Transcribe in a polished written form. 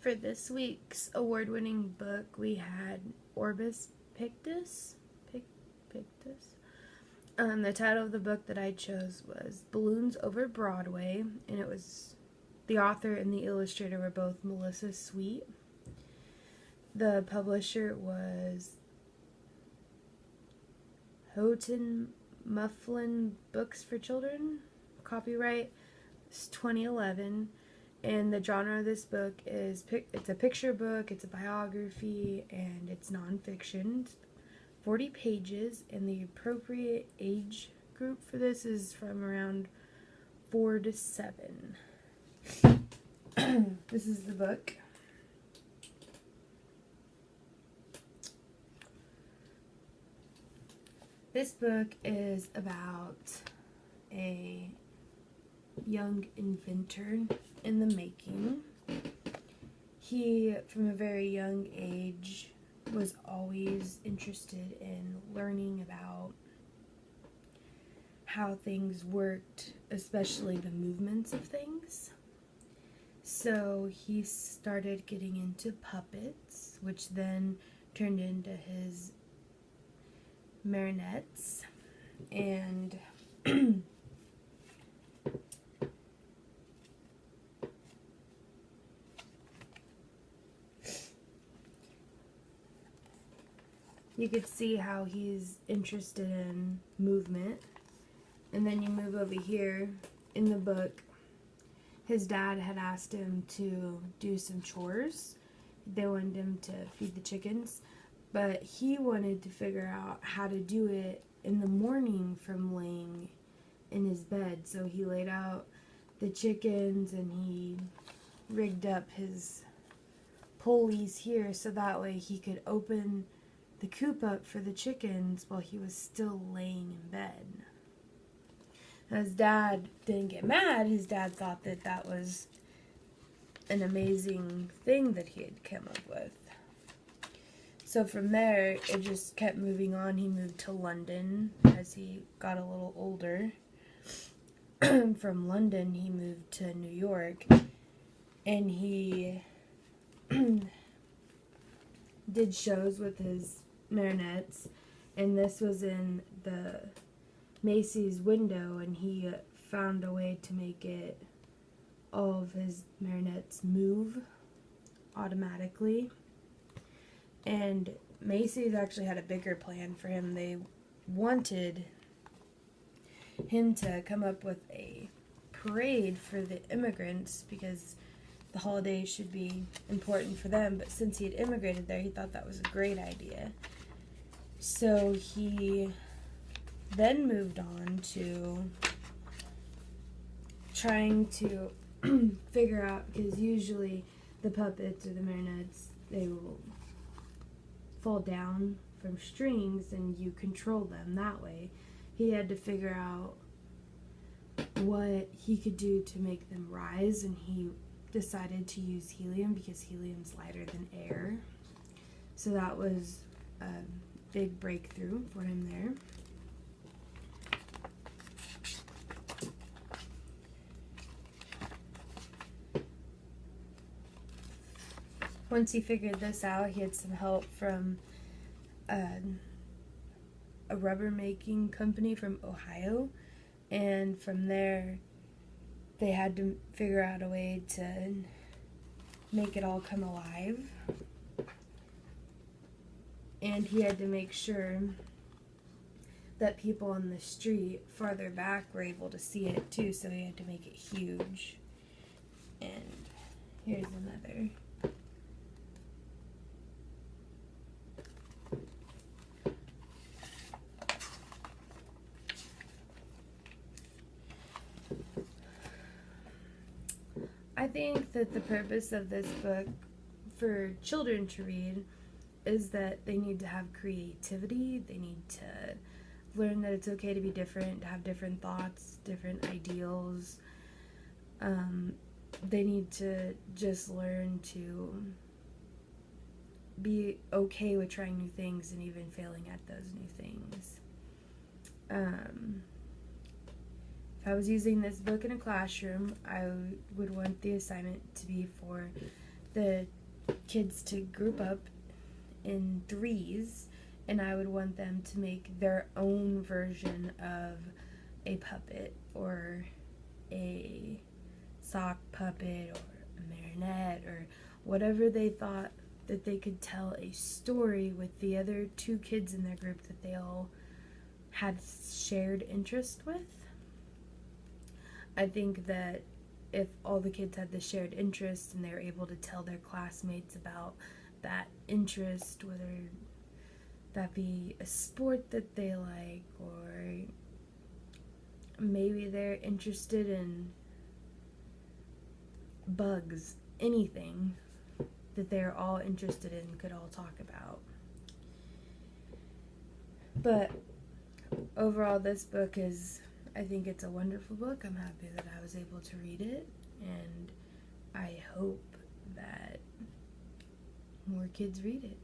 For this week's award-winning book, we had Orbis Pictus. Pictus. The title of the book that I chose was Balloons Over Broadway, and it was the author and the illustrator were both Melissa Sweet. The publisher was Houghton Mifflin Books for Children. Copyright is 2011. And the genre of this book is, it's a picture book, it's a biography, and it's nonfiction. It's 40 pages, and the appropriate age group for this is from around 4 to 7. This is the book. This book is about a young inventor in the making. He, from a very young age, was always interested in learning about how things worked, especially the movements of things. So he started getting into puppets, which then turned into his marionettes, and you could see how he's interested in movement. And then you move over here in the book, his dad had asked him to do some chores. They wanted him to feed the chickens, but he wanted to figure out how to do it in the morning from laying in his bed. So he laid out the chickens and he rigged up his pulleys here so that way he could open the coop up for the chickens while he was still laying in bed. His dad didn't get mad. His dad thought that that was an amazing thing that he had come up with. So from there, it just kept moving on. He moved to London as he got a little older. From London, he moved to New York, and he did shows with his marionettes, and this was in the Macy's window, and he found a way to make it, all of his marionettes move automatically. And Macy's actually had a bigger plan for him. They wanted him to come up with a parade for the immigrants because the holiday should be important for them, but since he had immigrated there, he thought that was a great idea. So he then moved on to trying to figure out, because usually the puppets or the marionettes, they will fall down from strings and you control them that way. He had to figure out what he could do to make them rise, and he decided to use helium because helium's lighter than air. So that was a big breakthrough for him there. Once he figured this out, he had some help from a rubber making company from Ohio, and from there they had to figure out a way to make it all come alive. And he had to make sure that people on the street farther back were able to see it too, so he had to make it huge. And here's another. I think that the purpose of this book for children to read is that they need to have creativity. They need to learn that it's okay to be different, to have different thoughts, different ideals. They need to just learn to be okay with trying new things and even failing at those new things. If I was using this book in a classroom, I would want the assignment to be for the kids to group up in threes, and I would want them to make their own version of a puppet or a sock puppet or a marionette or whatever they thought that they could tell a story with the other two kids in their group that they all had shared interest with. I think that if all the kids had the shared interest and they were able to tell their classmates about that interest, whether that be a sport that they like, or maybe they're interested in bugs, anything that they're all interested in, could all talk about. But overall, this book is, I think it's a wonderful book. I'm happy that I was able to read it, and I hope that more kids read it.